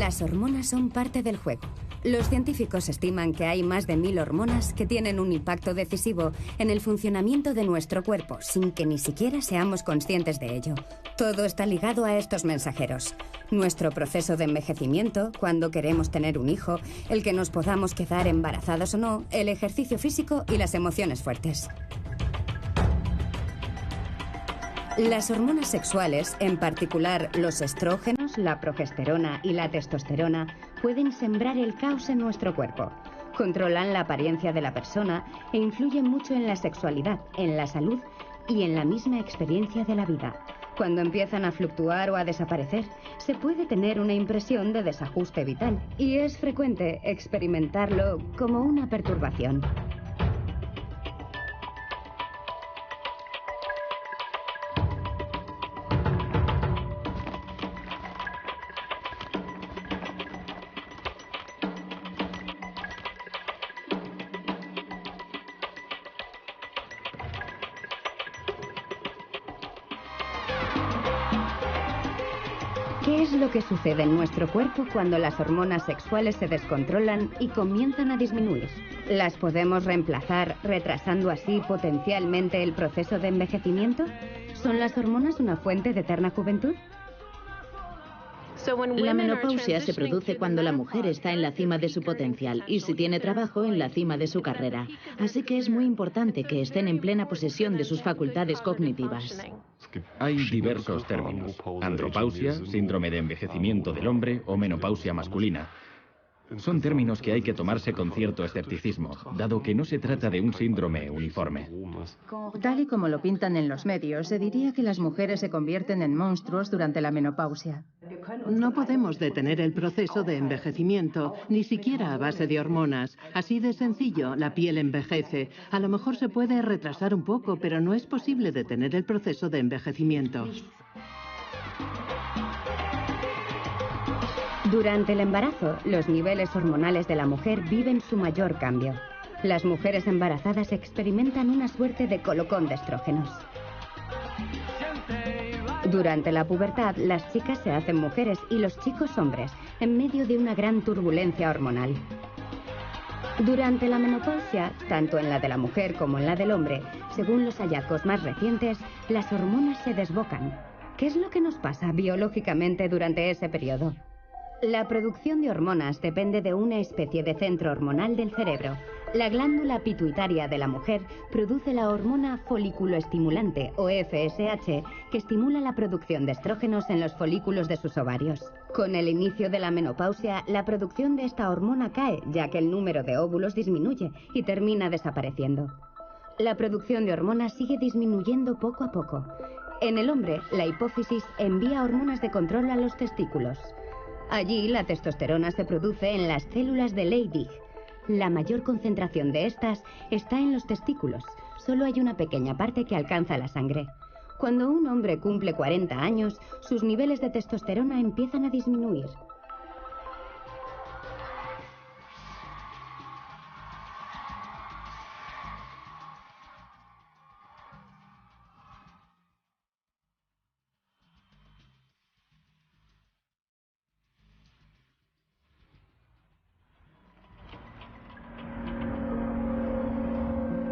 Las hormonas son parte del juego. Los científicos estiman que hay más de 1000 hormonas que tienen un impacto decisivo en el funcionamiento de nuestro cuerpo, sin que ni siquiera seamos conscientes de ello. Todo está ligado a estos mensajeros. Nuestro proceso de envejecimiento, cuando queremos tener un hijo, el que nos podamos quedar embarazadas o no, el ejercicio físico y las emociones fuertes. Las hormonas sexuales, en particular los estrógenos, la progesterona y la testosterona, pueden sembrar el caos en nuestro cuerpo. Controlan la apariencia de la persona e influyen mucho en la sexualidad, en la salud y en la misma experiencia de la vida. Cuando empiezan a fluctuar o a desaparecer, se puede tener una impresión de desajuste vital y es frecuente experimentarlo como una perturbación. ¿Qué es lo que sucede en nuestro cuerpo cuando las hormonas sexuales se descontrolan y comienzan a disminuir? ¿Las podemos reemplazar, retrasando así potencialmente el proceso de envejecimiento? ¿Son las hormonas una fuente de eterna juventud? La menopausia se produce cuando la mujer está en la cima de su potencial y si tiene trabajo en la cima de su carrera. Así que es muy importante que estén en plena posesión de sus facultades cognitivas. Hay diversos términos: andropausia, síndrome de envejecimiento del hombre o menopausia masculina. Son términos que hay que tomarse con cierto escepticismo, dado que no se trata de un síndrome uniforme. Tal y como lo pintan en los medios, se diría que las mujeres se convierten en monstruos durante la menopausia. No podemos detener el proceso de envejecimiento, ni siquiera a base de hormonas. Así de sencillo, la piel envejece. A lo mejor se puede retrasar un poco, pero no es posible detener el proceso de envejecimiento. Durante el embarazo, los niveles hormonales de la mujer viven su mayor cambio. Las mujeres embarazadas experimentan una suerte de colocón de estrógenos. Durante la pubertad, las chicas se hacen mujeres y los chicos hombres, en medio de una gran turbulencia hormonal. Durante la menopausia, tanto en la de la mujer como en la del hombre, según los hallazgos más recientes, las hormonas se desbocan. ¿Qué es lo que nos pasa biológicamente durante ese periodo? La producción de hormonas depende de una especie de centro hormonal del cerebro. La glándula pituitaria de la mujer produce la hormona folículo-estimulante, o FSH, que estimula la producción de estrógenos en los folículos de sus ovarios. Con el inicio de la menopausia, la producción de esta hormona cae, ya que el número de óvulos disminuye y termina desapareciendo. La producción de hormonas sigue disminuyendo poco a poco. En el hombre, la hipófisis envía hormonas de control a los testículos. Allí, la testosterona se produce en las células de Leydig. La mayor concentración de estas está en los testículos. Solo hay una pequeña parte que alcanza la sangre. Cuando un hombre cumple 40 años, sus niveles de testosterona empiezan a disminuir.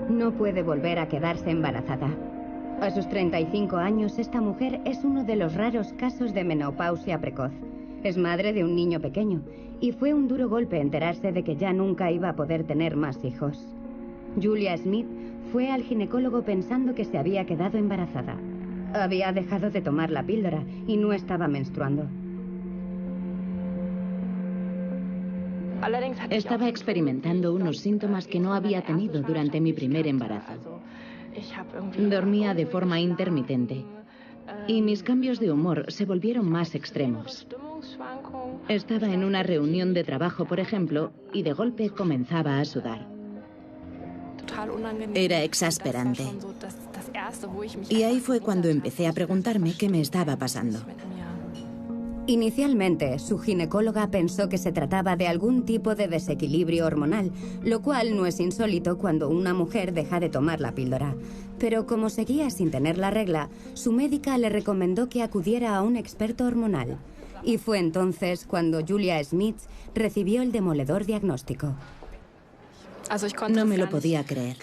No puede volver a quedarse embarazada. A sus 35 años, esta mujer es uno de los raros casos de menopausia precoz. Es madre de un niño pequeño y fue un duro golpe enterarse de que ya nunca iba a poder tener más hijos. Julia Smith fue al ginecólogo pensando que se había quedado embarazada. Había dejado de tomar la píldora y no estaba menstruando. Estaba experimentando unos síntomas que no había tenido durante mi primer embarazo. Dormía de forma intermitente y mis cambios de humor se volvieron más extremos. Estaba en una reunión de trabajo, por ejemplo, y de golpe comenzaba a sudar. Era exasperante. Y ahí fue cuando empecé a preguntarme qué me estaba pasando. Inicialmente, su ginecóloga pensó que se trataba de algún tipo de desequilibrio hormonal, lo cual no es insólito cuando una mujer deja de tomar la píldora. Pero como seguía sin tener la regla, su médica le recomendó que acudiera a un experto hormonal. Y fue entonces cuando Julia Smith recibió el demoledor diagnóstico. No me lo podía creer.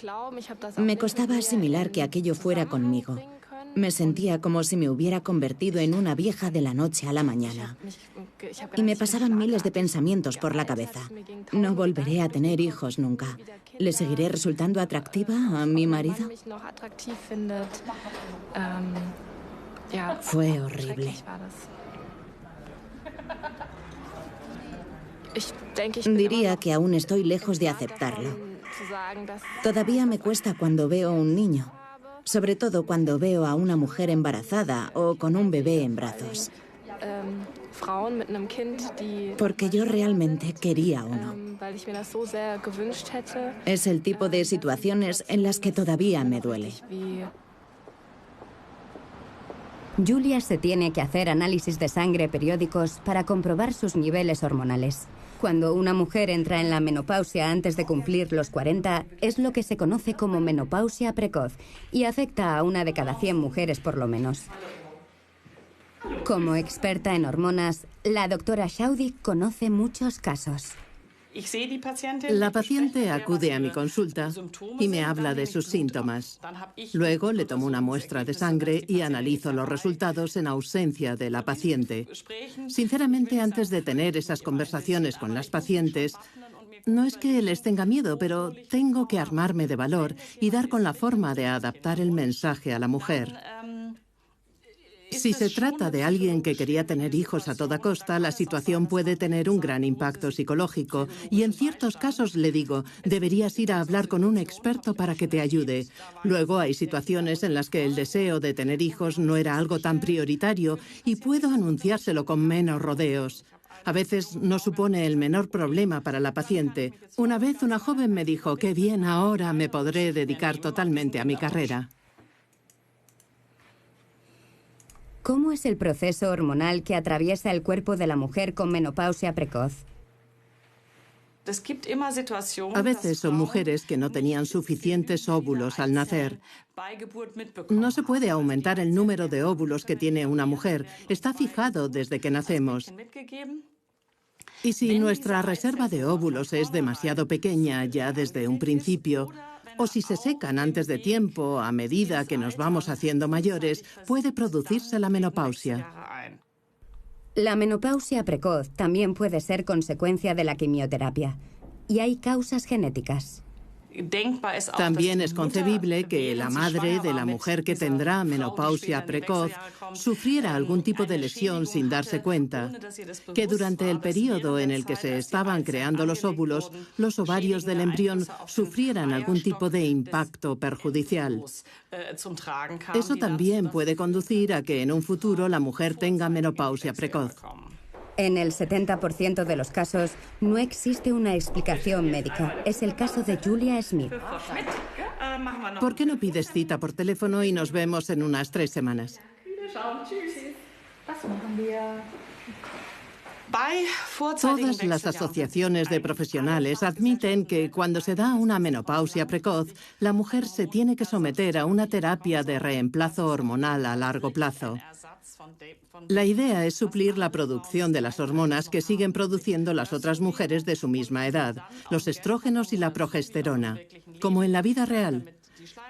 Me costaba asimilar que aquello fuera conmigo. Me sentía como si me hubiera convertido en una vieja de la noche a la mañana. Y me pasaban miles de pensamientos por la cabeza. No volveré a tener hijos nunca. ¿Le seguiré resultando atractiva a mi marido? Fue horrible. Diría que aún estoy lejos de aceptarlo. Todavía me cuesta cuando veo un niño, sobre todo cuando veo a una mujer embarazada o con un bebé en brazos. Porque yo realmente quería uno. Es el tipo de situaciones en las que todavía me duele. Julia se tiene que hacer análisis de sangre periódicos para comprobar sus niveles hormonales. Cuando una mujer entra en la menopausia antes de cumplir los 40, es lo que se conoce como menopausia precoz y afecta a 1 de cada 100 mujeres por lo menos. Como experta en hormonas, la doctora Schaudig conoce muchos casos. La paciente acude a mi consulta y me habla de sus síntomas. Luego le tomo una muestra de sangre y analizo los resultados en ausencia de la paciente. Sinceramente, antes de tener esas conversaciones con las pacientes, no es que les tenga miedo, pero tengo que armarme de valor y dar con la forma de adaptar el mensaje a la mujer. Si se trata de alguien que quería tener hijos a toda costa, la situación puede tener un gran impacto psicológico y en ciertos casos le digo, deberías ir a hablar con un experto para que te ayude. Luego hay situaciones en las que el deseo de tener hijos no era algo tan prioritario y puedo anunciárselo con menos rodeos. A veces no supone el menor problema para la paciente. Una vez una joven me dijo, qué bien, ahora me podré dedicar totalmente a mi carrera. ¿Cómo es el proceso hormonal que atraviesa el cuerpo de la mujer con menopausia precoz? A veces son mujeres que no tenían suficientes óvulos al nacer. No se puede aumentar el número de óvulos que tiene una mujer. Está fijado desde que nacemos. Y si nuestra reserva de óvulos es demasiado pequeña ya desde un principio, o si se secan antes de tiempo a medida que nos vamos haciendo mayores, puede producirse la menopausia. La menopausia precoz también puede ser consecuencia de la quimioterapia, y hay causas genéticas. También es concebible que la madre de la mujer que tendrá menopausia precoz sufriera algún tipo de lesión sin darse cuenta, que durante el periodo en el que se estaban creando los óvulos, los ovarios del embrión sufrieran algún tipo de impacto perjudicial. Eso también puede conducir a que en un futuro la mujer tenga menopausia precoz. En el 70% de los casos no existe una explicación médica. Es el caso de Julia Smith. ¿Por qué no pides cita por teléfono y nos vemos en unas 3 semanas? Todas las asociaciones de profesionales admiten que cuando se da una menopausia precoz, la mujer se tiene que someter a una terapia de reemplazo hormonal a largo plazo. La idea es suplir la producción de las hormonas que siguen produciendo las otras mujeres de su misma edad, los estrógenos y la progesterona, como en la vida real.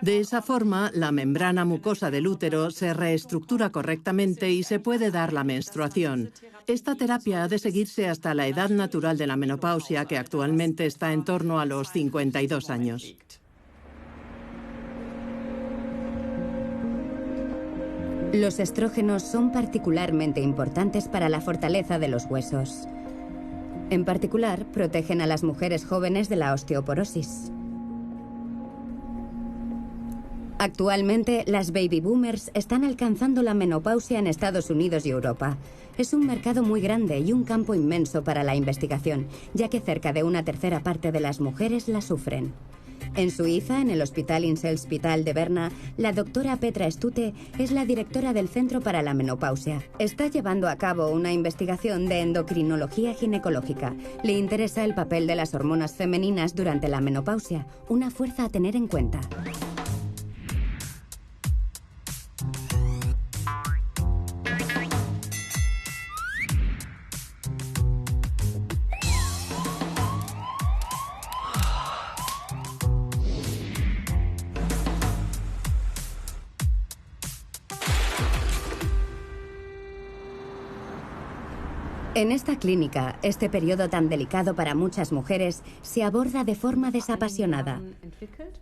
De esa forma, la membrana mucosa del útero se reestructura correctamente y se puede dar la menstruación. Esta terapia ha de seguirse hasta la edad natural de la menopausia, que actualmente está en torno a los 52 años. Los estrógenos son particularmente importantes para la fortaleza de los huesos. En particular, protegen a las mujeres jóvenes de la osteoporosis. Actualmente, las baby boomers están alcanzando la menopausia en Estados Unidos y Europa. Es un mercado muy grande y un campo inmenso para la investigación, ya que cerca de 1/3 parte de las mujeres la sufren. En Suiza, en el Hospital Inselspital de Berna, la doctora Petra Stute es la directora del Centro para la Menopausia. Está llevando a cabo una investigación de endocrinología ginecológica. Le interesa el papel de las hormonas femeninas durante la menopausia, una fuerza a tener en cuenta. En esta clínica, este periodo tan delicado para muchas mujeres se aborda de forma desapasionada.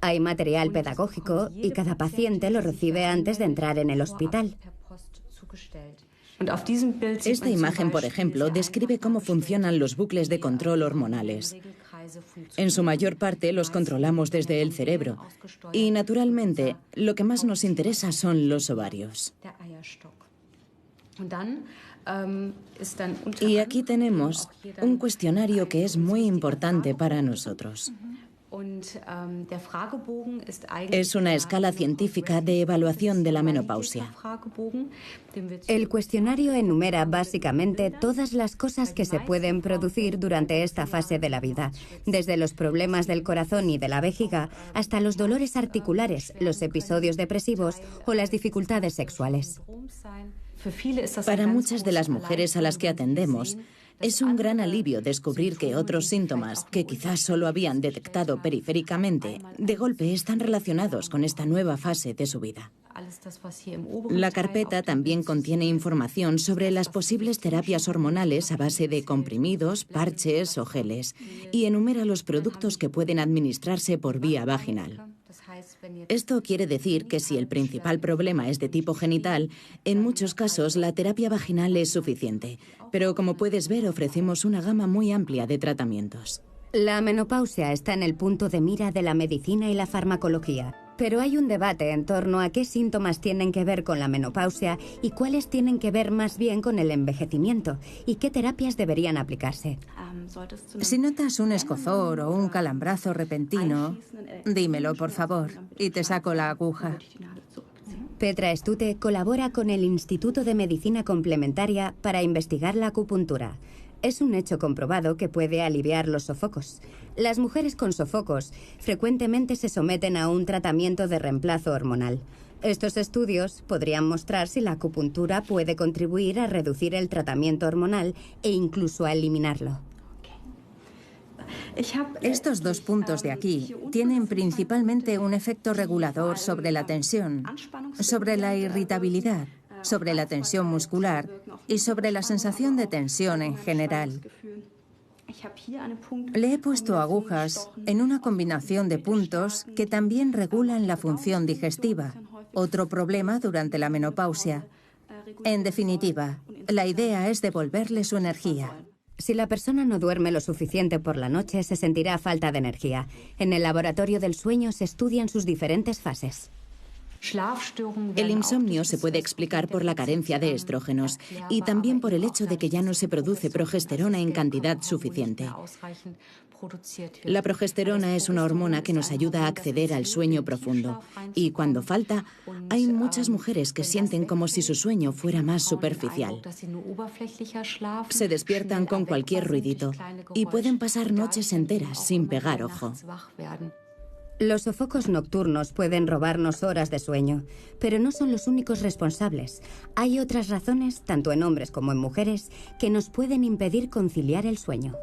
Hay material pedagógico y cada paciente lo recibe antes de entrar en el hospital. Esta imagen, por ejemplo, describe cómo funcionan los bucles de control hormonales. En su mayor parte los controlamos desde el cerebro y, naturalmente, lo que más nos interesa son los ovarios. Y aquí tenemos un cuestionario que es muy importante para nosotros. Es una escala científica de evaluación de la menopausia. El cuestionario enumera básicamente todas las cosas que se pueden producir durante esta fase de la vida, desde los problemas del corazón y de la vejiga hasta los dolores articulares, los episodios depresivos o las dificultades sexuales. Para muchas de las mujeres a las que atendemos, es un gran alivio descubrir que otros síntomas que quizás solo habían detectado periféricamente, de golpe están relacionados con esta nueva fase de su vida. La carpeta también contiene información sobre las posibles terapias hormonales a base de comprimidos, parches o geles y enumera los productos que pueden administrarse por vía vaginal. Esto quiere decir que si el principal problema es de tipo genital, en muchos casos la terapia vaginal es suficiente, pero como puedes ver ofrecemos una gama muy amplia de tratamientos. La menopausia está en el punto de mira de la medicina y la farmacología, pero hay un debate en torno a qué síntomas tienen que ver con la menopausia y cuáles tienen que ver más bien con el envejecimiento y qué terapias deberían aplicarse. Si notas un escozor o un calambrazo repentino, dímelo, por favor, y te saco la aguja. Petra Stute colabora con el Instituto de Medicina Complementaria para investigar la acupuntura. Es un hecho comprobado que puede aliviar los sofocos. Las mujeres con sofocos frecuentemente se someten a un tratamiento de reemplazo hormonal. Estos estudios podrían mostrar si la acupuntura puede contribuir a reducir el tratamiento hormonal e incluso a eliminarlo. Estos dos puntos de aquí tienen principalmente un efecto regulador sobre la tensión, sobre la irritabilidad, sobre la tensión muscular y sobre la sensación de tensión en general. Le he puesto agujas en una combinación de puntos que también regulan la función digestiva, otro problema durante la menopausia. En definitiva, la idea es devolverle su energía. Si la persona no duerme lo suficiente por la noche, se sentirá falta de energía. En el laboratorio del sueño se estudian sus diferentes fases. El insomnio se puede explicar por la carencia de estrógenos y también por el hecho de que ya no se produce progesterona en cantidad suficiente. La progesterona es una hormona que nos ayuda a acceder al sueño profundo y cuando falta, hay muchas mujeres que sienten como si su sueño fuera más superficial. Se despiertan con cualquier ruidito y pueden pasar noches enteras sin pegar ojo. Los sofocos nocturnos pueden robarnos horas de sueño, pero no son los únicos responsables. Hay otras razones, tanto en hombres como en mujeres, que nos pueden impedir conciliar el sueño.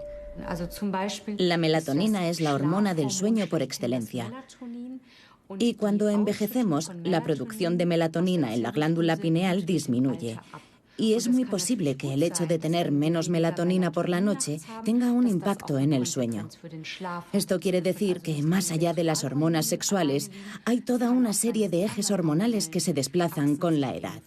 La melatonina es la hormona del sueño por excelencia. Y cuando envejecemos, la producción de melatonina en la glándula pineal disminuye. Y es muy posible que el hecho de tener menos melatonina por la noche tenga un impacto en el sueño. Esto quiere decir que, más allá de las hormonas sexuales, hay toda una serie de ejes hormonales que se desplazan con la edad.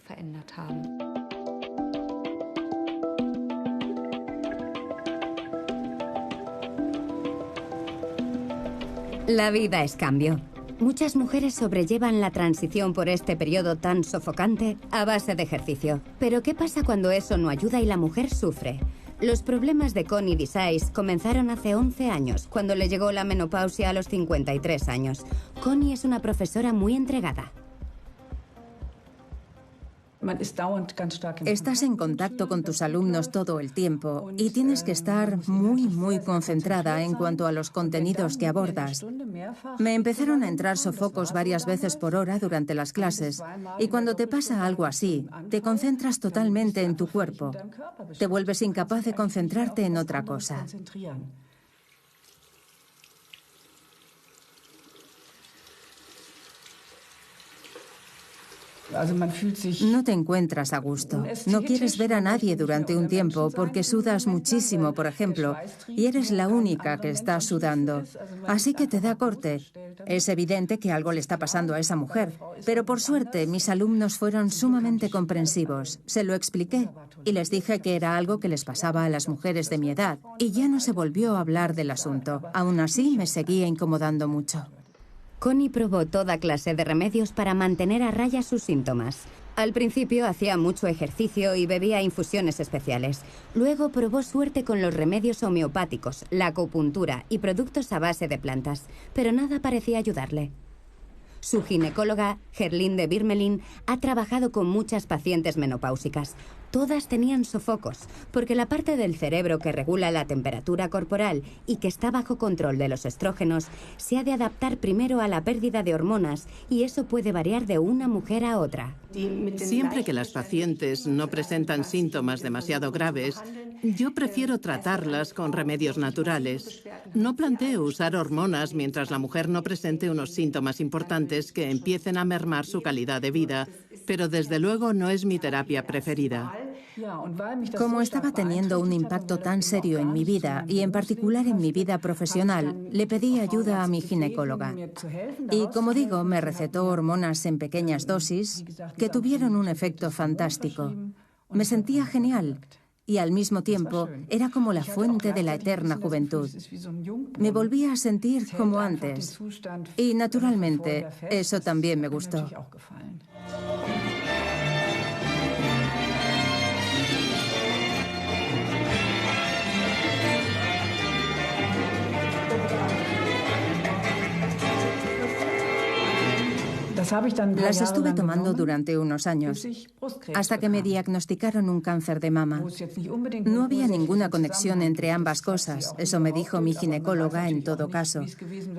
La vida es cambio. Muchas mujeres sobrellevan la transición por este periodo tan sofocante a base de ejercicio. Pero ¿qué pasa cuando eso no ayuda y la mujer sufre? Los problemas de Connie Desais comenzaron hace 11 años, cuando le llegó la menopausia a los 53 años. Connie es una profesora muy entregada. Estás en contacto con tus alumnos todo el tiempo y tienes que estar muy concentrada en cuanto a los contenidos que abordas. Me empezaron a entrar sofocos varias veces por hora durante las clases y cuando te pasa algo así, te concentras totalmente en tu cuerpo. Te vuelves incapaz de concentrarte en otra cosa. No te encuentras a gusto. No quieres ver a nadie durante un tiempo porque sudas muchísimo, por ejemplo, y eres la única que está sudando. Así que te da corte. Es evidente que algo le está pasando a esa mujer, pero por suerte mis alumnos fueron sumamente comprensivos. Se lo expliqué y les dije que era algo que les pasaba a las mujeres de mi edad y ya no se volvió a hablar del asunto. Aún así me seguía incomodando mucho. Connie probó toda clase de remedios para mantener a raya sus síntomas. Al principio hacía mucho ejercicio y bebía infusiones especiales. Luego probó suerte con los remedios homeopáticos, la acupuntura y productos a base de plantas, pero nada parecía ayudarle. Su ginecóloga, Gerlinde Birmelin, ha trabajado con muchas pacientes menopáusicas. Todas tenían sofocos, porque la parte del cerebro que regula la temperatura corporal y que está bajo control de los estrógenos se ha de adaptar primero a la pérdida de hormonas y eso puede variar de una mujer a otra. Siempre que las pacientes no presentan síntomas demasiado graves, yo prefiero tratarlas con remedios naturales. No planteo usar hormonas mientras la mujer no presente unos síntomas importantes que empiecen a mermar su calidad de vida, pero desde luego no es mi terapia preferida. Como estaba teniendo un impacto tan serio en mi vida y en particular en mi vida profesional, le pedí ayuda a mi ginecóloga. Y como digo, me recetó hormonas en pequeñas dosis que tuvieron un efecto fantástico. Me sentía genial y al mismo tiempo era como la fuente de la eterna juventud. Me volvía a sentir como antes y naturalmente eso también me gustó. Las estuve tomando durante unos años, hasta que me diagnosticaron un cáncer de mama. No había ninguna conexión entre ambas cosas, eso me dijo mi ginecóloga en todo caso.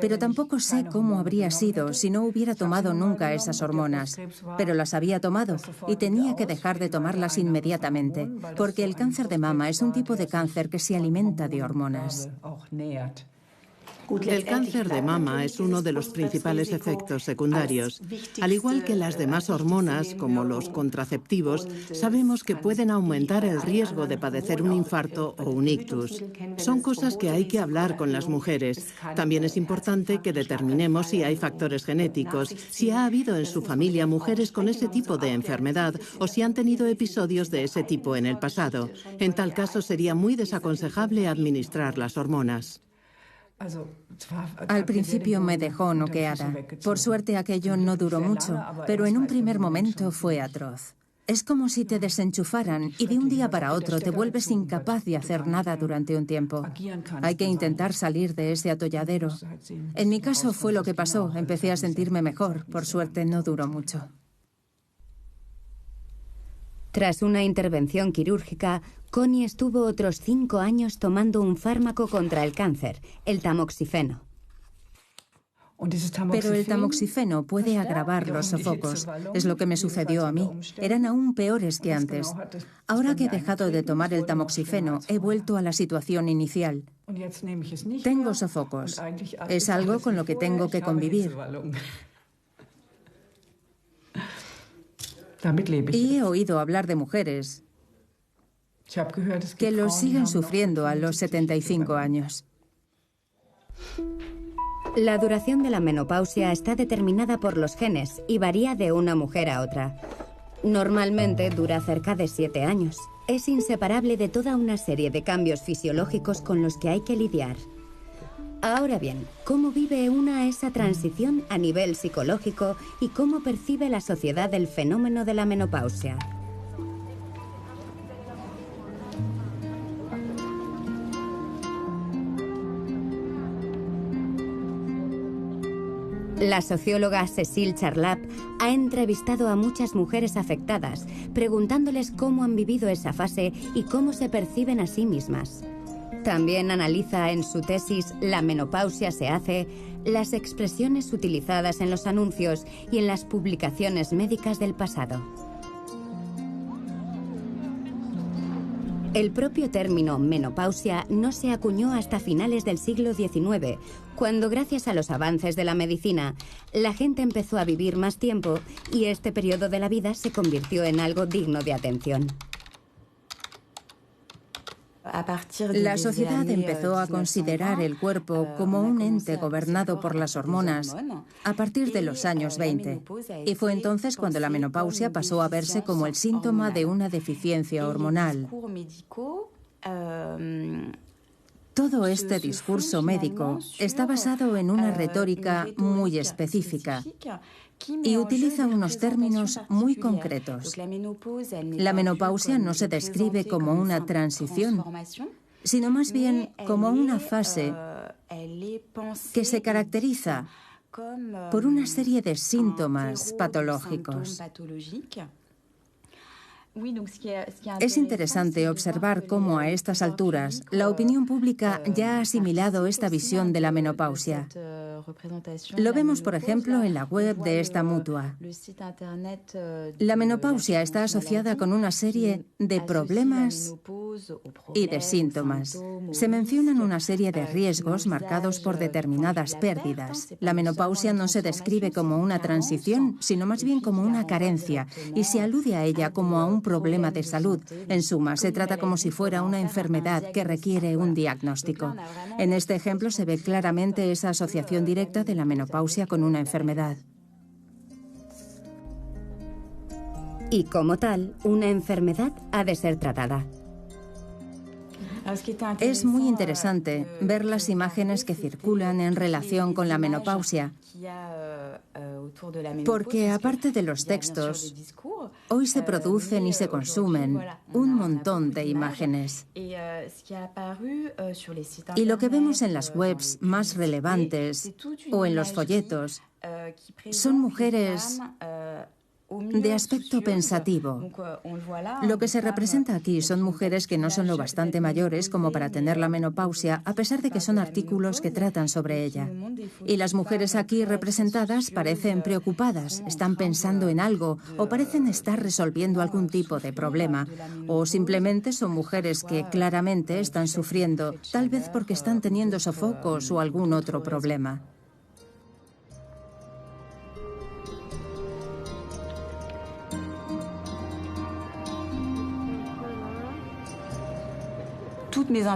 Pero tampoco sé cómo habría sido si no hubiera tomado nunca esas hormonas. Pero las había tomado y tenía que dejar de tomarlas inmediatamente, porque el cáncer de mama es un tipo de cáncer que se alimenta de hormonas. El cáncer de mama es uno de los principales efectos secundarios. Al igual que las demás hormonas, como los contraceptivos, sabemos que pueden aumentar el riesgo de padecer un infarto o un ictus. Son cosas que hay que hablar con las mujeres. También es importante que determinemos si hay factores genéticos, si ha habido en su familia mujeres con ese tipo de enfermedad o si han tenido episodios de ese tipo en el pasado. En tal caso, sería muy desaconsejable administrar las hormonas. Al principio me dejó noqueada. Por suerte aquello no duró mucho, pero en un primer momento fue atroz. Es como si te desenchufaran y de un día para otro te vuelves incapaz de hacer nada durante un tiempo. Hay que intentar salir de ese atolladero. En mi caso fue lo que pasó. Empecé a sentirme mejor. Por suerte no duró mucho. Tras una intervención quirúrgica, Connie estuvo otros 5 años tomando un fármaco contra el cáncer, el tamoxifeno. Pero el tamoxifeno puede agravar los sofocos. Es lo que me sucedió a mí. Eran aún peores que antes. Ahora que he dejado de tomar el tamoxifeno, he vuelto a la situación inicial. Tengo sofocos. Es algo con lo que tengo que convivir. Y he oído hablar de mujeres que los siguen sufriendo a los 75 años. La duración de la menopausia está determinada por los genes y varía de una mujer a otra. Normalmente dura cerca de 7 años. Es inseparable de toda una serie de cambios fisiológicos con los que hay que lidiar. Ahora bien, ¿cómo vive una esa transición a nivel psicológico y cómo percibe la sociedad el fenómeno de la menopausia? La socióloga Cécile Charlap ha entrevistado a muchas mujeres afectadas, preguntándoles cómo han vivido esa fase y cómo se perciben a sí mismas. También analiza en su tesis La menopausia se hace las expresiones utilizadas en los anuncios y en las publicaciones médicas del pasado. El propio término menopausia no se acuñó hasta finales del siglo XIX, cuando gracias a los avances de la medicina, la gente empezó a vivir más tiempo y este periodo de la vida se convirtió en algo digno de atención. La sociedad empezó a considerar el cuerpo como un ente gobernado por las hormonas a partir de los años 20. Y fue entonces cuando la menopausia pasó a verse como el síntoma de una deficiencia hormonal. Todo este discurso médico está basado en una retórica muy específica y utiliza unos términos muy concretos. La menopausia no se describe como una transición, sino más bien como una fase que se caracteriza por una serie de síntomas patológicos. Es interesante observar cómo a estas alturas la opinión pública ya ha asimilado esta visión de la menopausia. Lo vemos, por ejemplo, en la web de esta mutua. La menopausia está asociada con una serie de problemas y de síntomas. Se mencionan una serie de riesgos marcados por determinadas pérdidas. La menopausia no se describe como una transición, sino más bien como una carencia, y se alude a ella como a un problema de salud. En suma, se trata como si fuera una enfermedad que requiere un diagnóstico. En este ejemplo se ve claramente esa asociación directa de la menopausia con una enfermedad. Y como tal, una enfermedad ha de ser tratada. Es muy interesante ver las imágenes que circulan en relación con la menopausia, porque aparte de los textos, hoy se producen y se consumen un montón de imágenes. Y lo que vemos en las webs más relevantes o en los folletos son mujeres de aspecto pensativo. Lo que se representa aquí son mujeres que no son lo bastante mayores como para tener la menopausia, a pesar de que son artículos que tratan sobre ella. Y las mujeres aquí representadas parecen preocupadas, están pensando en algo o parecen estar resolviendo algún tipo de problema. O simplemente son mujeres que claramente están sufriendo, tal vez porque están teniendo sofocos o algún otro problema.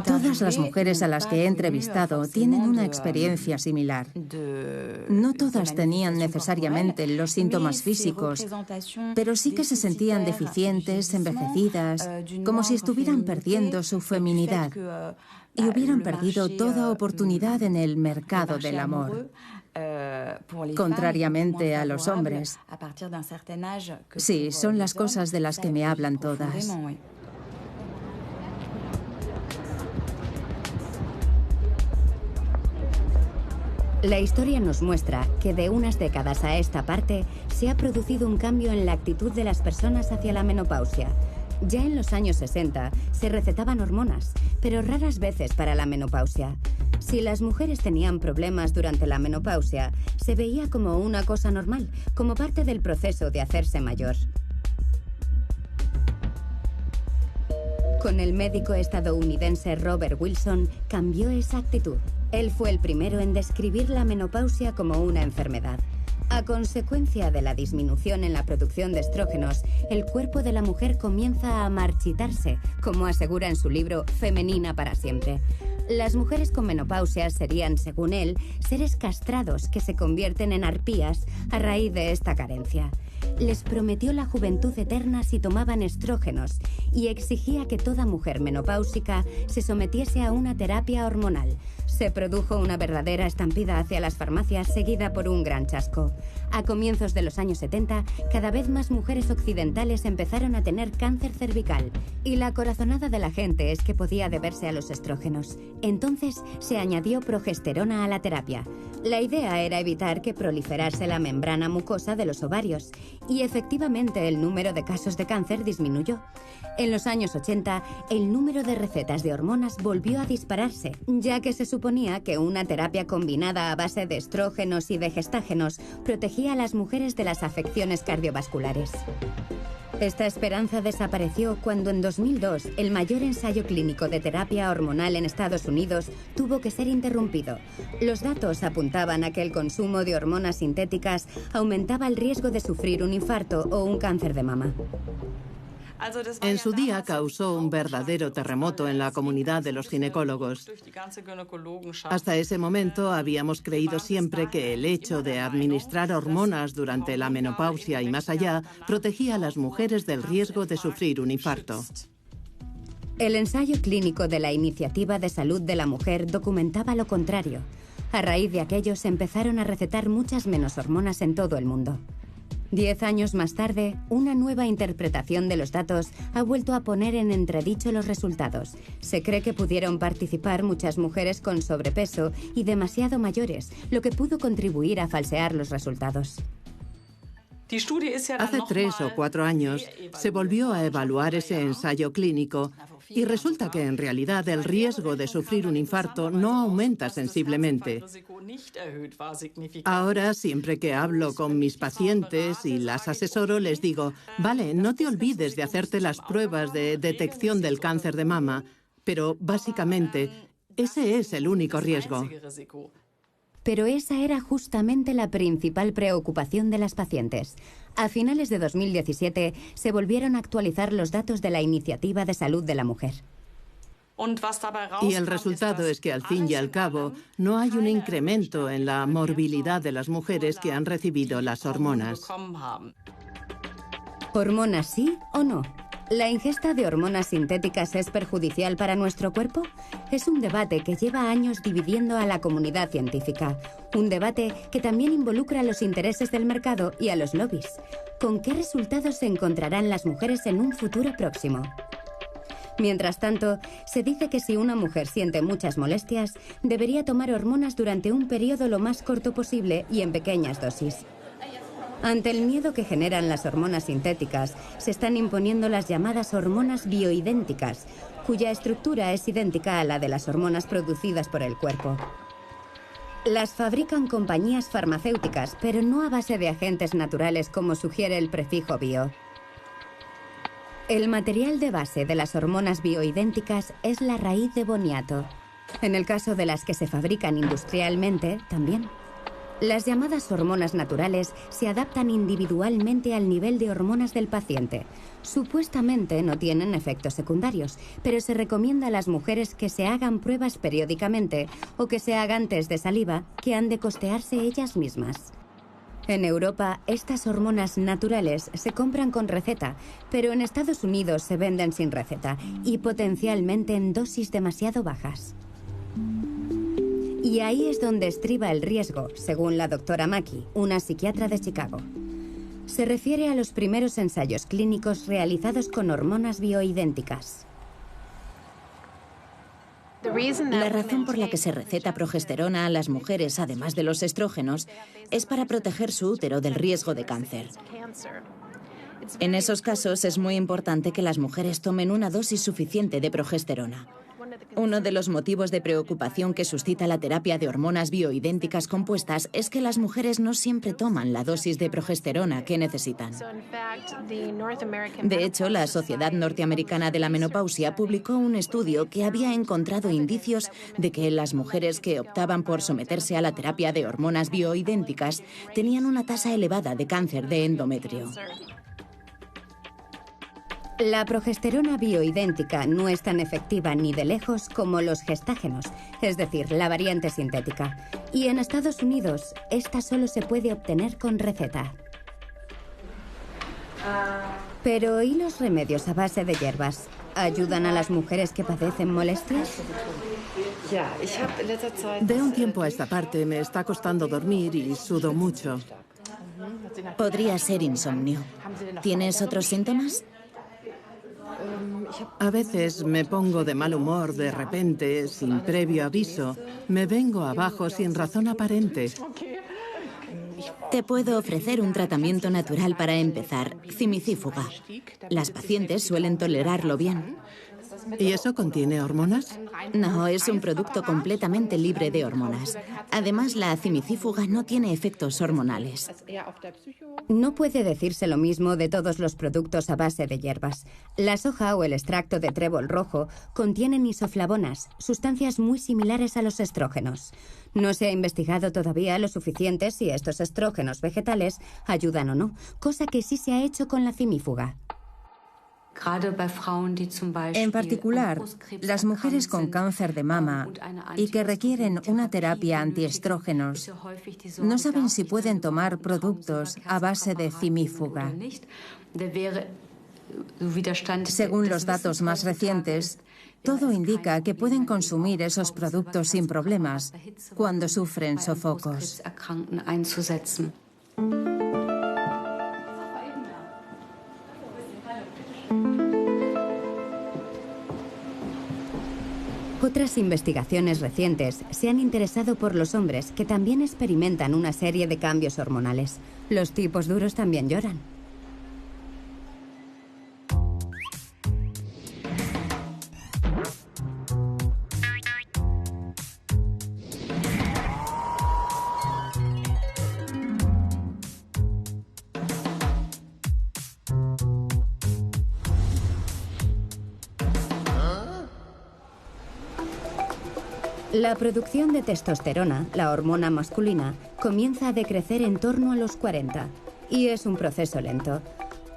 Todas las mujeres a las que he entrevistado tienen una experiencia similar. No todas tenían necesariamente los síntomas físicos, pero sí que se sentían deficientes, envejecidas, como si estuvieran perdiendo su feminidad y hubieran perdido toda oportunidad en el mercado del amor. Contrariamente a los hombres. Sí, son las cosas de las que me hablan todas. La historia nos muestra que de unas décadas a esta parte se ha producido un cambio en la actitud de las personas hacia la menopausia. Ya en los años 60 se recetaban hormonas, pero raras veces para la menopausia. Si las mujeres tenían problemas durante la menopausia, se veía como una cosa normal, como parte del proceso de hacerse mayor. Con el médico estadounidense Robert Wilson cambió esa actitud. Él fue el primero en describir la menopausia como una enfermedad. A consecuencia de la disminución en la producción de estrógenos, el cuerpo de la mujer comienza a marchitarse, como asegura en su libro Femenina para siempre. Las mujeres con menopausia serían, según él, seres castrados que se convierten en arpías a raíz de esta carencia. Les prometió la juventud eterna si tomaban estrógenos y exigía que toda mujer menopáusica se sometiese a una terapia hormonal. Se produjo una verdadera estampida hacia las farmacias seguida por un gran chasco. A comienzos de los años 70, cada vez más mujeres occidentales empezaron a tener cáncer cervical y la corazonada de la gente es que podía deberse a los estrógenos. Entonces se añadió progesterona a la terapia. La idea era evitar que proliferase la membrana mucosa de los ovarios y efectivamente el número de casos de cáncer disminuyó. En los años 80, el número de recetas de hormonas volvió a dispararse, ya que se suponía que una terapia combinada a base de estrógenos y de gestágenos protegía a las mujeres de las afecciones cardiovasculares. Esta esperanza desapareció cuando en 2002 el mayor ensayo clínico de terapia hormonal en Estados Unidos tuvo que ser interrumpido. Los datos apuntaban a que el consumo de hormonas sintéticas aumentaba el riesgo de sufrir un infarto o un cáncer de mama. En su día causó un verdadero terremoto en la comunidad de los ginecólogos. Hasta ese momento habíamos creído siempre que el hecho de administrar hormonas durante la menopausia y más allá protegía a las mujeres del riesgo de sufrir un infarto. El ensayo clínico de la Iniciativa de Salud de la Mujer documentaba lo contrario. A raíz de aquello se empezaron a recetar muchas menos hormonas en todo el mundo. 10 años más tarde, una nueva interpretación de los datos ha vuelto a poner en entredicho los resultados. Se cree que pudieron participar muchas mujeres con sobrepeso y demasiado mayores, lo que pudo contribuir a falsear los resultados. Hace 3 o 4 años se volvió a evaluar ese ensayo clínico y resulta que en realidad el riesgo de sufrir un infarto no aumenta sensiblemente. Ahora, siempre que hablo con mis pacientes y las asesoro, les digo, vale, no te olvides de hacerte las pruebas de detección del cáncer de mama, pero básicamente ese es el único riesgo. Pero esa era justamente la principal preocupación de las pacientes. A finales de 2017 se volvieron a actualizar los datos de la Iniciativa de Salud de la Mujer. Y el resultado es que al fin y al cabo no hay un incremento en la morbilidad de las mujeres que han recibido las hormonas. ¿Hormonas sí o no? ¿La ingesta de hormonas sintéticas es perjudicial para nuestro cuerpo? Es un debate que lleva años dividiendo a la comunidad científica. Un debate que también involucra a los intereses del mercado y a los lobbies. ¿Con qué resultados se encontrarán las mujeres en un futuro próximo? Mientras tanto, se dice que si una mujer siente muchas molestias, debería tomar hormonas durante un periodo lo más corto posible y en pequeñas dosis. Ante el miedo que generan las hormonas sintéticas, se están imponiendo las llamadas hormonas bioidénticas, cuya estructura es idéntica a la de las hormonas producidas por el cuerpo. Las fabrican compañías farmacéuticas, pero no a base de agentes naturales como sugiere el prefijo bio. El material de base de las hormonas bioidénticas es la raíz de boniato. En el caso de las que se fabrican industrialmente, también. Las llamadas hormonas naturales se adaptan individualmente al nivel de hormonas del paciente. Supuestamente no tienen efectos secundarios, pero se recomienda a las mujeres que se hagan pruebas periódicamente o que se hagan test de saliva que han de costearse ellas mismas. En Europa, estas hormonas naturales se compran con receta, pero en Estados Unidos se venden sin receta y potencialmente en dosis demasiado bajas. Y ahí es donde estriba el riesgo, según la doctora Maki, una psiquiatra de Chicago. Se refiere a los primeros ensayos clínicos realizados con hormonas bioidénticas. La razón por la que se receta progesterona a las mujeres, además de los estrógenos, es para proteger su útero del riesgo de cáncer. En esos casos es muy importante que las mujeres tomen una dosis suficiente de progesterona. Uno de los motivos de preocupación que suscita la terapia de hormonas bioidénticas compuestas es que las mujeres no siempre toman la dosis de progesterona que necesitan. De hecho, la Sociedad Norteamericana de la Menopausia publicó un estudio que había encontrado indicios de que las mujeres que optaban por someterse a la terapia de hormonas bioidénticas tenían una tasa elevada de cáncer de endometrio. La progesterona bioidéntica no es tan efectiva ni de lejos como los gestágenos, es decir, la variante sintética. Y en Estados Unidos, esta solo se puede obtener con receta. Pero ¿y los remedios a base de hierbas? ¿Ayudan a las mujeres que padecen molestias? De un tiempo a esta parte me está costando dormir y sudo mucho. Podría ser insomnio. ¿Tienes otros síntomas? A veces me pongo de mal humor de repente, sin previo aviso. Me vengo abajo sin razón aparente. Te puedo ofrecer un tratamiento natural para empezar, cimicífuga. Las pacientes suelen tolerarlo bien. ¿Y eso contiene hormonas? No, es un producto completamente libre de hormonas. Además, la cimicífuga no tiene efectos hormonales. No puede decirse lo mismo de todos los productos a base de hierbas. La soja o el extracto de trébol rojo contienen isoflavonas, sustancias muy similares a los estrógenos. No se ha investigado todavía lo suficiente si estos estrógenos vegetales ayudan o no, cosa que sí se ha hecho con la cimífuga. En particular, las mujeres con cáncer de mama y que requieren una terapia antiestrógenos no saben si pueden tomar productos a base de cimífuga. Según los datos más recientes, todo indica que pueden consumir esos productos sin problemas cuando sufren sofocos. Otras investigaciones recientes se han interesado por los hombres que también experimentan una serie de cambios hormonales. Los tipos duros también lloran. La producción de testosterona, la hormona masculina, comienza a decrecer en torno a los 40 y es un proceso lento.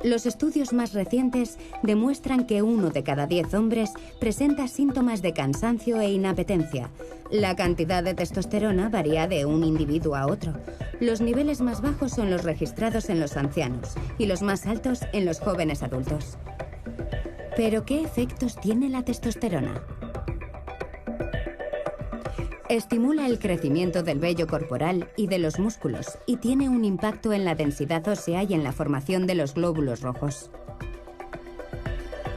Los estudios más recientes demuestran que 1 de cada 10 hombres presenta síntomas de cansancio e inapetencia. La cantidad de testosterona varía de un individuo a otro. Los niveles más bajos son los registrados en los ancianos y los más altos en los jóvenes adultos. ¿Pero qué efectos tiene la testosterona? Estimula el crecimiento del vello corporal y de los músculos y tiene un impacto en la densidad ósea y en la formación de los glóbulos rojos.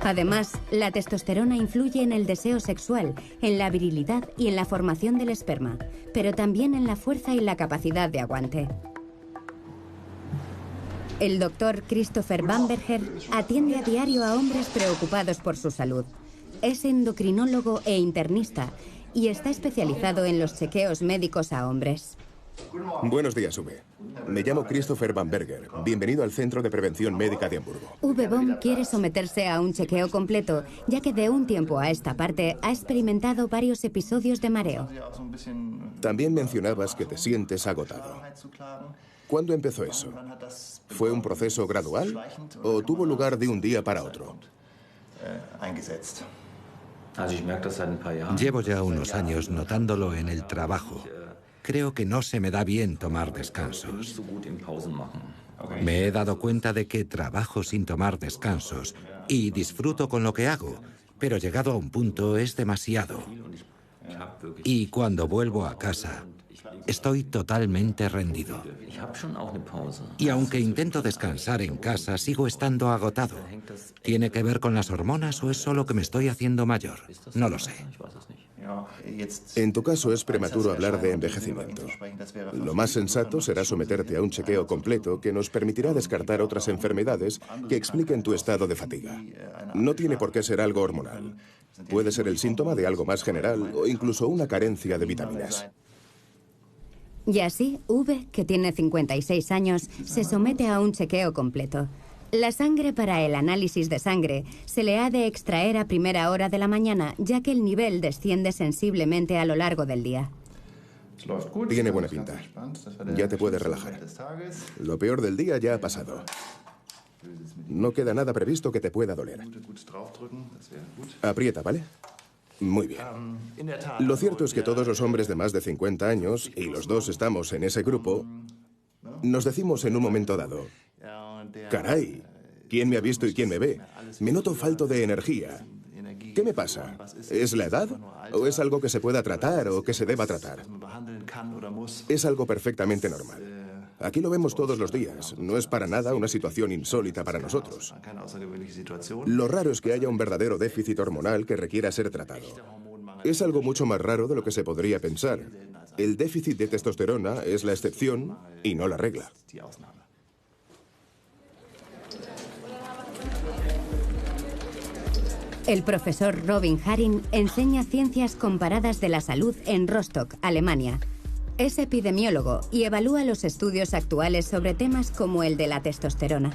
Además, la testosterona influye en el deseo sexual, en la virilidad y en la formación del esperma, pero también en la fuerza y la capacidad de aguante. El doctor Christopher Bamberger atiende a diario a hombres preocupados por su salud. Es endocrinólogo e internista y está especializado en los chequeos médicos a hombres. Buenos días, V. Me llamo Christopher Bamberger. Bienvenido al Centro de Prevención Médica de Hamburgo. V-Bomb quiere someterse a un chequeo completo, ya que de un tiempo a esta parte ha experimentado varios episodios de mareo. También mencionabas que te sientes agotado. ¿Cuándo empezó eso? ¿Fue un proceso gradual o tuvo lugar de un día para otro? Llevo ya unos años notándolo en el trabajo. Creo que no se me da bien tomar descansos. Me he dado cuenta de que trabajo sin tomar descansos y disfruto con lo que hago, pero llegado a un punto es demasiado. Y cuando vuelvo a casa, estoy totalmente rendido. Y aunque intento descansar en casa, sigo estando agotado. ¿Tiene que ver con las hormonas o es solo que me estoy haciendo mayor? No lo sé. En tu caso es prematuro hablar de envejecimiento. Lo más sensato será someterte a un chequeo completo que nos permitirá descartar otras enfermedades que expliquen tu estado de fatiga. No tiene por qué ser algo hormonal. Puede ser el síntoma de algo más general o incluso una carencia de vitaminas. Y así, V, que tiene 56 años, se somete a un chequeo completo. La sangre para el análisis de sangre se le ha de extraer a primera hora de la mañana, ya que el nivel desciende sensiblemente a lo largo del día. Tiene buena pinta. Ya te puedes relajar. Lo peor del día ya ha pasado. No queda nada previsto que te pueda doler. Aprieta, ¿vale? Muy bien. Lo cierto es que todos los hombres de más de 50 años, y los dos estamos en ese grupo, nos decimos en un momento dado: caray, ¿quién me ha visto y quién me ve? Me noto falto de energía. ¿Qué me pasa? ¿Es la edad? ¿O es algo que se pueda tratar o que se deba tratar? Es algo perfectamente normal. Aquí lo vemos todos los días. No es para nada una situación insólita para nosotros. Lo raro es que haya un verdadero déficit hormonal que requiera ser tratado. Es algo mucho más raro de lo que se podría pensar. El déficit de testosterona es la excepción y no la regla. El profesor Robin Haring enseña ciencias comparadas de la salud en Rostock, Alemania. Es epidemiólogo y evalúa los estudios actuales sobre temas como el de la testosterona.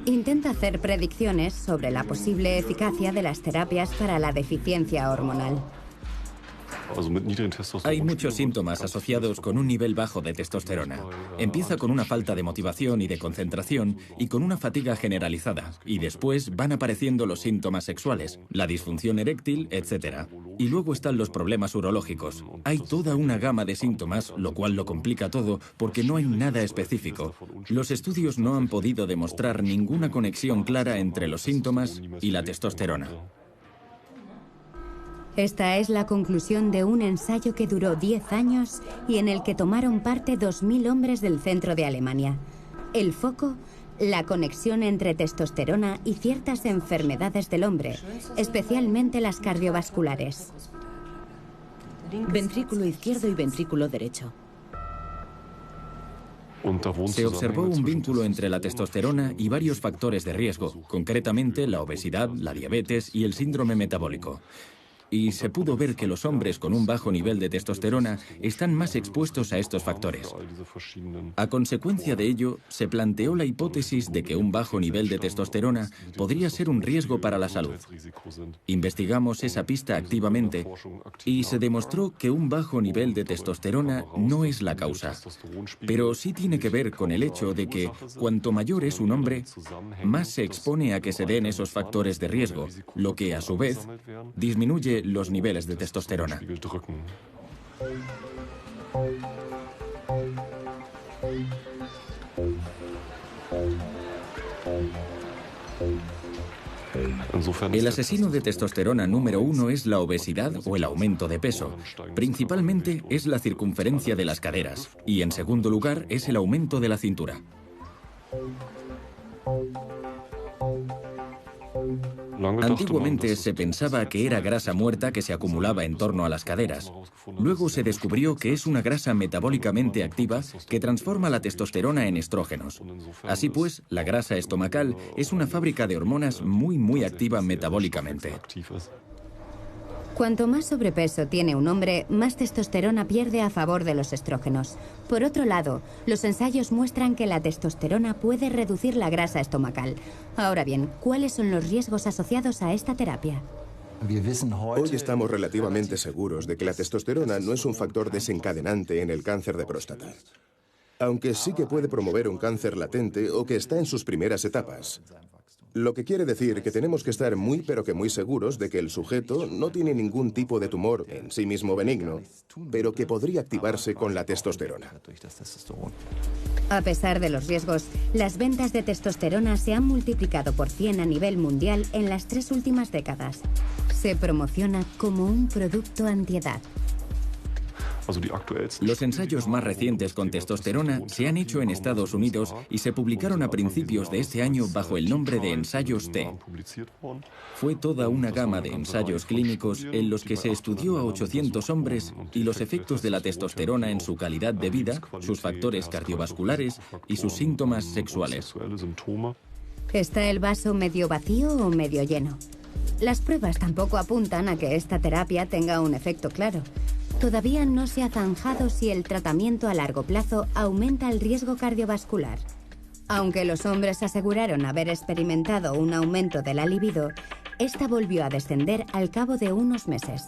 Intenta hacer predicciones sobre la posible eficacia de las terapias para la deficiencia hormonal. Hay muchos síntomas asociados con un nivel bajo de testosterona. Empieza con una falta de motivación y de concentración y con una fatiga generalizada. Y después van apareciendo los síntomas sexuales, la disfunción eréctil, etc. Y luego están los problemas urológicos. Hay toda una gama de síntomas, lo cual lo complica todo porque no hay nada específico. Los estudios no han podido demostrar ninguna conexión clara entre los síntomas y la testosterona. Esta es la conclusión de un ensayo que duró 10 años y en el que tomaron parte 2.000 hombres del centro de Alemania. El foco, la conexión entre testosterona y ciertas enfermedades del hombre, especialmente las cardiovasculares. Ventrículo izquierdo y ventrículo derecho. Se observó un vínculo entre la testosterona y varios factores de riesgo, concretamente la obesidad, la diabetes y el síndrome metabólico. Y se pudo ver que los hombres con un bajo nivel de testosterona están más expuestos a estos factores. A consecuencia de ello, se planteó la hipótesis de que un bajo nivel de testosterona podría ser un riesgo para la salud. Investigamos esa pista activamente y se demostró que un bajo nivel de testosterona no es la causa, pero sí tiene que ver con el hecho de que cuanto mayor es un hombre, más se expone a que se den esos factores de riesgo, lo que a su vez disminuye los niveles de testosterona. El asesino de testosterona número 1 es la obesidad o el aumento de peso. Principalmente es la circunferencia de las caderas y en segundo lugar es el aumento de la cintura. Antiguamente se pensaba que era grasa muerta que se acumulaba en torno a las caderas. Luego se descubrió que es una grasa metabólicamente activa que transforma la testosterona en estrógenos. Así pues, la grasa estomacal es una fábrica de hormonas muy activa metabólicamente. Cuanto más sobrepeso tiene un hombre, más testosterona pierde a favor de los estrógenos. Por otro lado, los ensayos muestran que la testosterona puede reducir la grasa estomacal. Ahora bien, ¿cuáles son los riesgos asociados a esta terapia? Hoy estamos relativamente seguros de que la testosterona no es un factor desencadenante en el cáncer de próstata, aunque sí que puede promover un cáncer latente o que está en sus primeras etapas. Lo que quiere decir que tenemos que estar muy pero que muy seguros de que el sujeto no tiene ningún tipo de tumor en sí mismo benigno, pero que podría activarse con la testosterona. A pesar de los riesgos, las ventas de testosterona se han multiplicado por 100 a nivel mundial en las 3 últimas décadas. Se promociona como un producto antiedad. Los ensayos más recientes con testosterona se han hecho en Estados Unidos y se publicaron a principios de este año bajo el nombre de ensayos T. Fue toda una gama de ensayos clínicos en los que se estudió a 800 hombres y los efectos de la testosterona en su calidad de vida, sus factores cardiovasculares y sus síntomas sexuales. ¿Está el vaso medio vacío o medio lleno? Las pruebas tampoco apuntan a que esta terapia tenga un efecto claro. Todavía no se ha zanjado si el tratamiento a largo plazo aumenta el riesgo cardiovascular. Aunque los hombres aseguraron haber experimentado un aumento de la libido, esta volvió a descender al cabo de unos meses.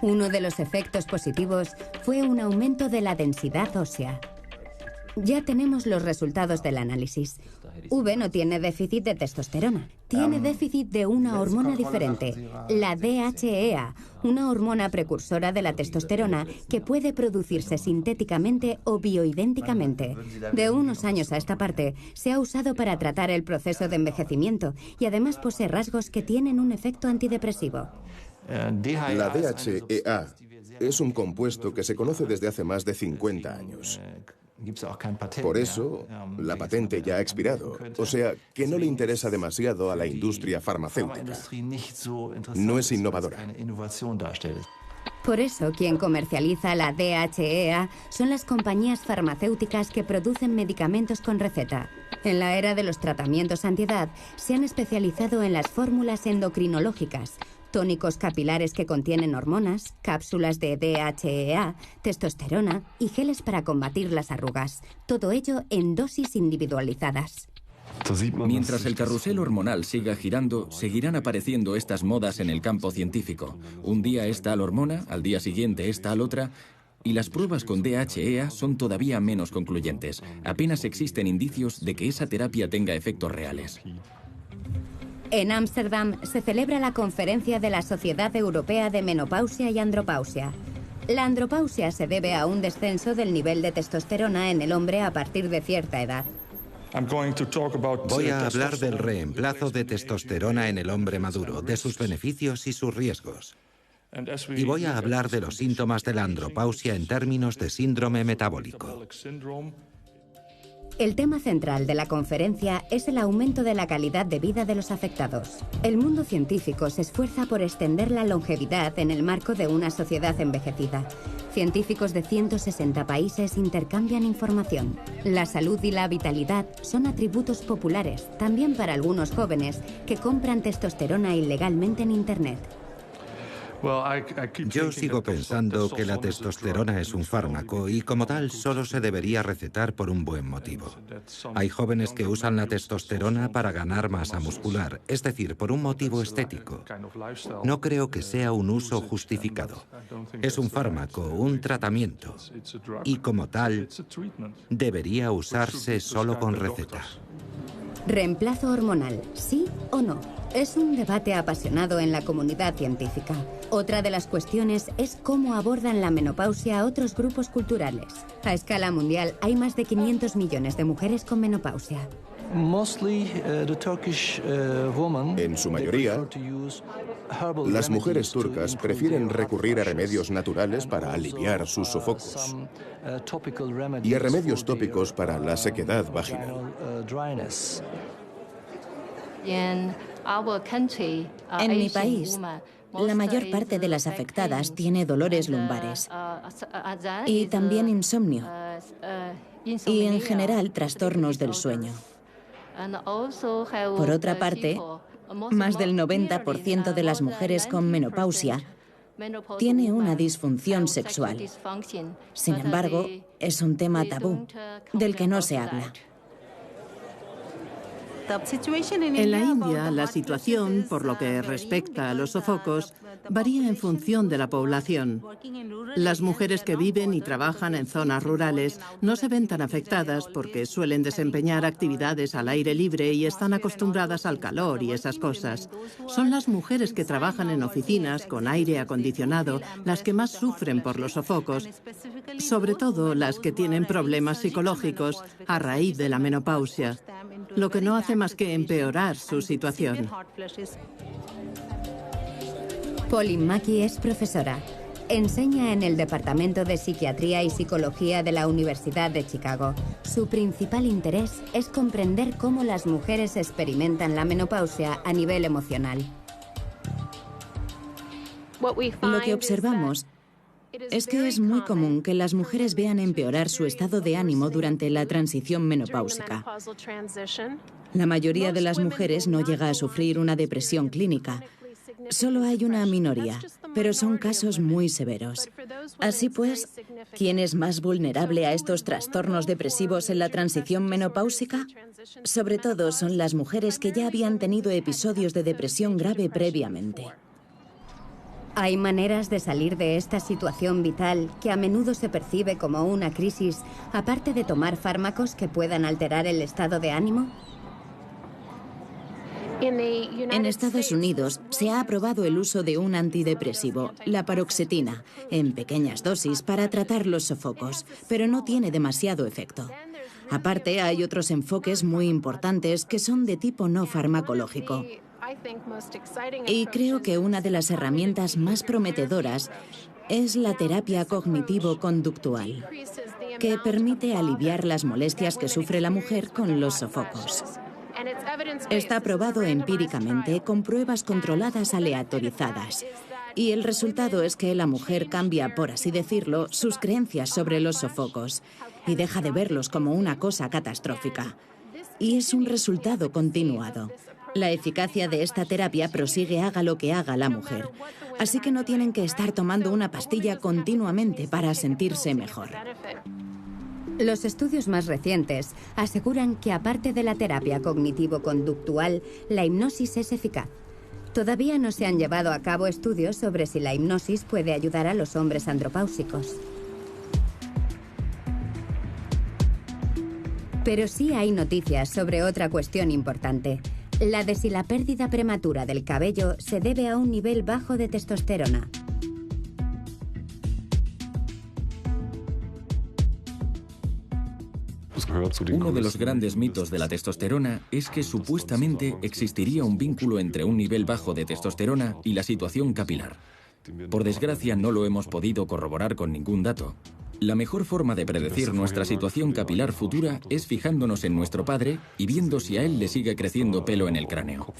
Uno de los efectos positivos fue un aumento de la densidad ósea. Ya tenemos los resultados del análisis. V no tiene déficit de testosterona. Tiene déficit de una hormona diferente, la DHEA, una hormona precursora de la testosterona que puede producirse sintéticamente o bioidénticamente. De unos años a esta parte, se ha usado para tratar el proceso de envejecimiento y además posee rasgos que tienen un efecto antidepresivo. La DHEA es un compuesto que se conoce desde hace más de 50 años. Por eso, la patente ya ha expirado, o sea, que no le interesa demasiado a la industria farmacéutica. No es innovadora. Por eso, quien comercializa la DHEA son las compañías farmacéuticas que producen medicamentos con receta. En la era de los tratamientos antiedad, se han especializado en las fórmulas endocrinológicas, tónicos capilares que contienen hormonas, cápsulas de DHEA, testosterona y geles para combatir las arrugas. Todo ello en dosis individualizadas. Mientras el carrusel hormonal siga girando, seguirán apareciendo estas modas en el campo científico. Un día es tal hormona, al día siguiente es tal otra, y las pruebas con DHEA son todavía menos concluyentes. Apenas existen indicios de que esa terapia tenga efectos reales. En Ámsterdam se celebra la conferencia de la Sociedad Europea de Menopausia y Andropausia. La andropausia se debe a un descenso del nivel de testosterona en el hombre a partir de cierta edad. Voy a hablar del reemplazo de testosterona en el hombre maduro, de sus beneficios y sus riesgos. Y voy a hablar de los síntomas de la andropausia en términos de síndrome metabólico. El tema central de la conferencia es el aumento de la calidad de vida de los afectados. El mundo científico se esfuerza por extender la longevidad en el marco de una sociedad envejecida. Científicos de 160 países intercambian información. La salud y la vitalidad son atributos populares, también para algunos jóvenes que compran testosterona ilegalmente en Internet. Yo sigo pensando que la testosterona es un fármaco y como tal solo se debería recetar por un buen motivo. Hay jóvenes que usan la testosterona para ganar masa muscular, es decir, por un motivo estético. No creo que sea un uso justificado. Es un fármaco, un tratamiento, y como tal debería usarse solo con receta. ¿Reemplazo hormonal, sí o no? Es un debate apasionado en la comunidad científica. Otra de las cuestiones es cómo abordan la menopausia otros grupos culturales. A escala mundial hay más de 500 millones de mujeres con menopausia. En su mayoría, las mujeres turcas prefieren recurrir a remedios naturales para aliviar sus sofocos y a remedios tópicos para la sequedad vaginal. En mi país, la mayor parte de las afectadas tiene dolores lumbares y también insomnio y en general trastornos del sueño. Por otra parte, más del 90% de las mujeres con menopausia tiene una disfunción sexual. Sin embargo, es un tema tabú, del que no se habla. En la India, la situación, por lo que respecta a los sofocos, varía en función de la población. Las mujeres que viven y trabajan en zonas rurales no se ven tan afectadas porque suelen desempeñar actividades al aire libre y están acostumbradas al calor y esas cosas. Son las mujeres que trabajan en oficinas con aire acondicionado las que más sufren por los sofocos, sobre todo las que tienen problemas psicológicos a raíz de la menopausia, lo que no hace más que empeorar su situación. Pauline Mackey es profesora. Enseña en el Departamento de Psiquiatría y Psicología de la Universidad de Chicago. Su principal interés es comprender cómo las mujeres experimentan la menopausia a nivel emocional. Lo que observamos es que es muy común que las mujeres vean empeorar su estado de ánimo durante la transición menopáusica. La mayoría de las mujeres no llega a sufrir una depresión clínica. Solo hay una minoría, pero son casos muy severos. Así pues, ¿quién es más vulnerable a estos trastornos depresivos en la transición menopáusica? Sobre todo son las mujeres que ya habían tenido episodios de depresión grave previamente. ¿Hay maneras de salir de esta situación vital que a menudo se percibe como una crisis, aparte de tomar fármacos que puedan alterar el estado de ánimo? En Estados Unidos se ha aprobado el uso de un antidepresivo, la paroxetina, en pequeñas dosis para tratar los sofocos, pero no tiene demasiado efecto. Aparte, hay otros enfoques muy importantes que son de tipo no farmacológico. Y creo que una de las herramientas más prometedoras es la terapia cognitivo-conductual, que permite aliviar las molestias que sufre la mujer con los sofocos. Está probado empíricamente con pruebas controladas aleatorizadas Y el resultado es que la mujer cambia, por así decirlo, sus creencias sobre los sofocos y deja de verlos como una cosa catastrófica. Y es un resultado continuado. La eficacia de esta terapia prosigue haga lo que haga la mujer. Así que no tienen que estar tomando una pastilla continuamente para sentirse mejor. Los estudios más recientes aseguran que aparte de la terapia cognitivo-conductual, la hipnosis es eficaz. Todavía no se han llevado a cabo estudios sobre si la hipnosis puede ayudar a los hombres andropáusicos. Pero sí hay noticias sobre otra cuestión importante, la de si la pérdida prematura del cabello se debe a un nivel bajo de testosterona. Uno de los grandes mitos de la testosterona es que supuestamente existiría un vínculo entre un nivel bajo de testosterona y la situación capilar. Por desgracia, no lo hemos podido corroborar con ningún dato. La mejor forma de predecir nuestra situación capilar futura es fijándonos en nuestro padre y viendo si a él le sigue creciendo pelo en el cráneo.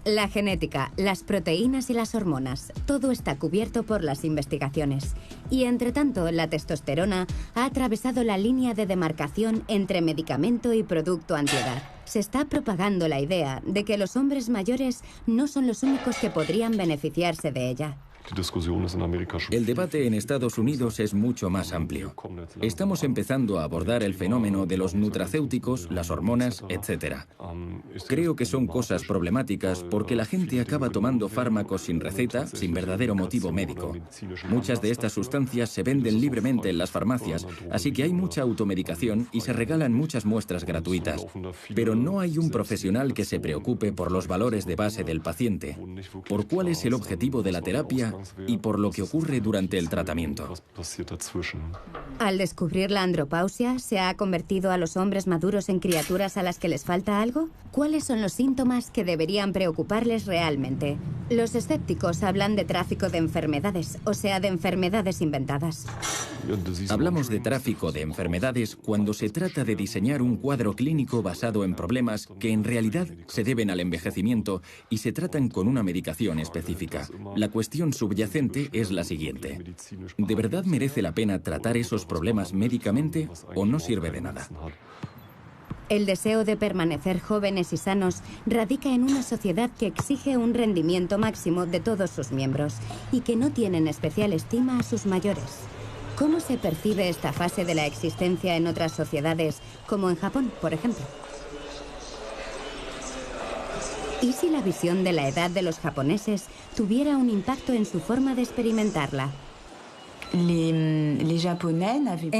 La genética, las proteínas y las hormonas, todo está cubierto por las investigaciones. Y entre tanto, la testosterona ha atravesado la línea de demarcación entre medicamento y producto antiedad. Se está propagando la idea de que los hombres mayores no son los únicos que podrían beneficiarse de ella. El debate en Estados Unidos es mucho más amplio. Estamos empezando a abordar el fenómeno de los nutracéuticos, las hormonas, etc. Creo que son cosas problemáticas porque la gente acaba tomando fármacos sin receta, sin verdadero motivo médico. Muchas de estas sustancias se venden libremente en las farmacias, así que hay mucha automedicación y se regalan muchas muestras gratuitas. Pero no hay un profesional que se preocupe por los valores de base del paciente, por cuál es el objetivo de la terapia y por lo que ocurre durante el tratamiento. Al descubrir la andropausia, ¿se ha convertido a los hombres maduros en criaturas a las que les falta algo? ¿Cuáles son los síntomas que deberían preocuparles realmente? Los escépticos hablan de tráfico de enfermedades, o sea, de enfermedades inventadas. Hablamos de tráfico de enfermedades cuando se trata de diseñar un cuadro clínico basado en problemas que en realidad se deben al envejecimiento y se tratan con una medicación específica. La cuestión subyacente es la siguiente: ¿de verdad merece la pena tratar esos problemas médicamente o no sirve de nada? El deseo de permanecer jóvenes y sanos radica en una sociedad que exige un rendimiento máximo de todos sus miembros y que no tienen especial estima a sus mayores. ¿Cómo se percibe esta fase de la existencia en otras sociedades, como en Japón, por ejemplo? ¿Y si la visión de la edad de los japoneses tuviera un impacto en su forma de experimentarla? En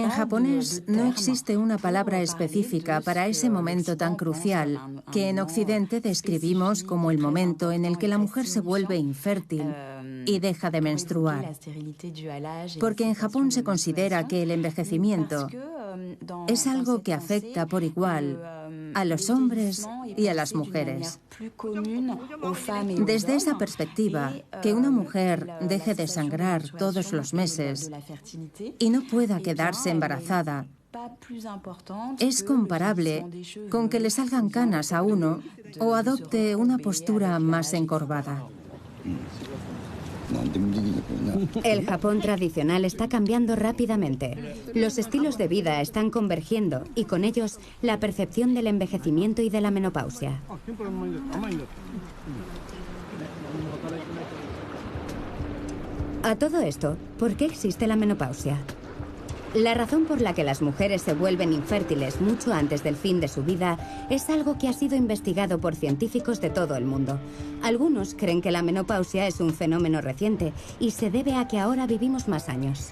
japonés no existe una palabra específica para ese momento tan crucial que en Occidente describimos como el momento en el que la mujer se vuelve infértil y deja de menstruar. Porque en Japón se considera que el envejecimiento es algo que afecta por igual a los hombres y a las mujeres. Desde esa perspectiva, que una mujer deje de sangrar todos los meses y no pueda quedarse embarazada es comparable con que le salgan canas a uno o adopte una postura más encorvada. El Japón tradicional está cambiando rápidamente. Los estilos de vida están convergiendo y con ellos la percepción del envejecimiento y de la menopausia. A todo esto, ¿por qué existe la menopausia? La razón por la que las mujeres se vuelven infértiles mucho antes del fin de su vida es algo que ha sido investigado por científicos de todo el mundo. Algunos creen que la menopausia es un fenómeno reciente y se debe a que ahora vivimos más años.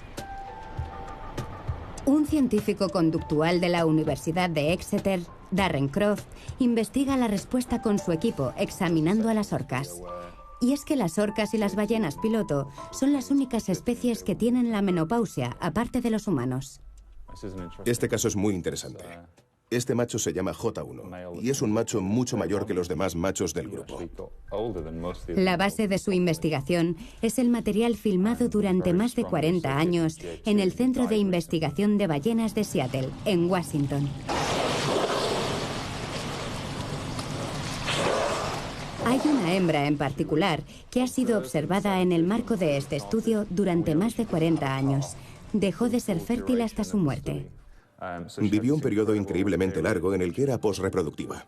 Un científico conductual de la Universidad de Exeter, Darren Croft, investiga la respuesta con su equipo examinando a las orcas. Y es que las orcas y las ballenas piloto son las únicas especies que tienen la menopausia, aparte de los humanos. Este caso es muy interesante. Este macho se llama J1 y es un macho mucho mayor que los demás machos del grupo. La base de su investigación es el material filmado durante más de 40 años en el Centro de Investigación de Ballenas de Seattle, en Washington. Hay una hembra en particular que ha sido observada en el marco de este estudio durante más de 40 años. Dejó de ser fértil hasta su muerte. Vivió un periodo increíblemente largo en el que era posreproductiva.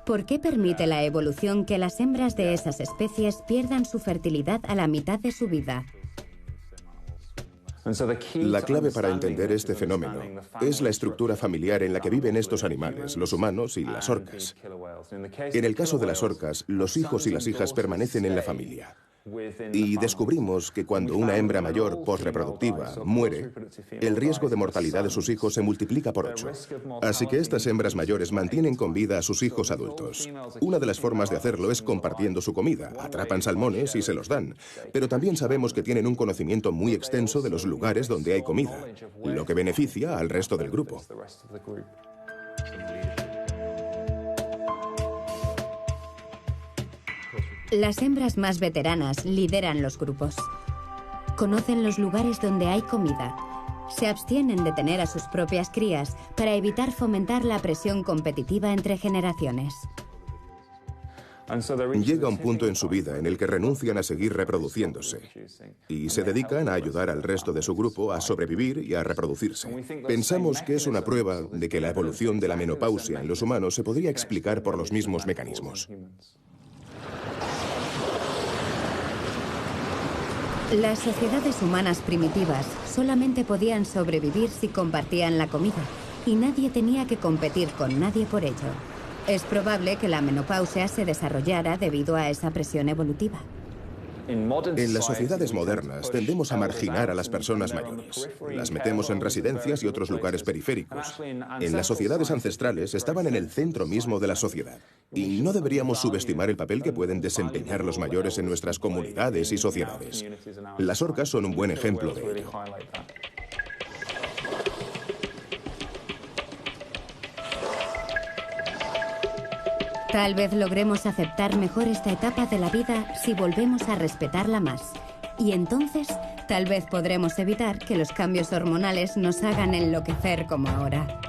¿Por qué permite la evolución que las hembras de esas especies pierdan su fertilidad a la mitad de su vida? La clave para entender este fenómeno es la estructura familiar en la que viven estos animales, los humanos y las orcas. En el caso de las orcas, los hijos y las hijas permanecen en la familia. Y descubrimos que cuando una hembra mayor posreproductiva muere, el riesgo de mortalidad de sus hijos se multiplica por 8. Así que estas hembras mayores mantienen con vida a sus hijos adultos. Una de las formas de hacerlo es compartiendo su comida. Atrapan salmones y se los dan. Pero también sabemos que tienen un conocimiento muy extenso de los lugares donde hay comida, lo que beneficia al resto del grupo. Las hembras más veteranas lideran los grupos. Conocen los lugares donde hay comida. Se abstienen de tener a sus propias crías para evitar fomentar la presión competitiva entre generaciones. Llega un punto en su vida en el que renuncian a seguir reproduciéndose y se dedican a ayudar al resto de su grupo a sobrevivir y a reproducirse. Pensamos que es una prueba de que la evolución de la menopausia en los humanos se podría explicar por los mismos mecanismos. Las sociedades humanas primitivas solamente podían sobrevivir si compartían la comida y nadie tenía que competir con nadie por ello. Es probable que la menopausia se desarrollara debido a esa presión evolutiva. En las sociedades modernas tendemos a marginar a las personas mayores. Las metemos en residencias y otros lugares periféricos. En las sociedades ancestrales estaban en el centro mismo de la sociedad. Y no deberíamos subestimar el papel que pueden desempeñar los mayores en nuestras comunidades y sociedades. Las orcas son un buen ejemplo de ello. Tal vez logremos aceptar mejor esta etapa de la vida si volvemos a respetarla más. Y entonces, tal vez podremos evitar que los cambios hormonales nos hagan enloquecer como ahora.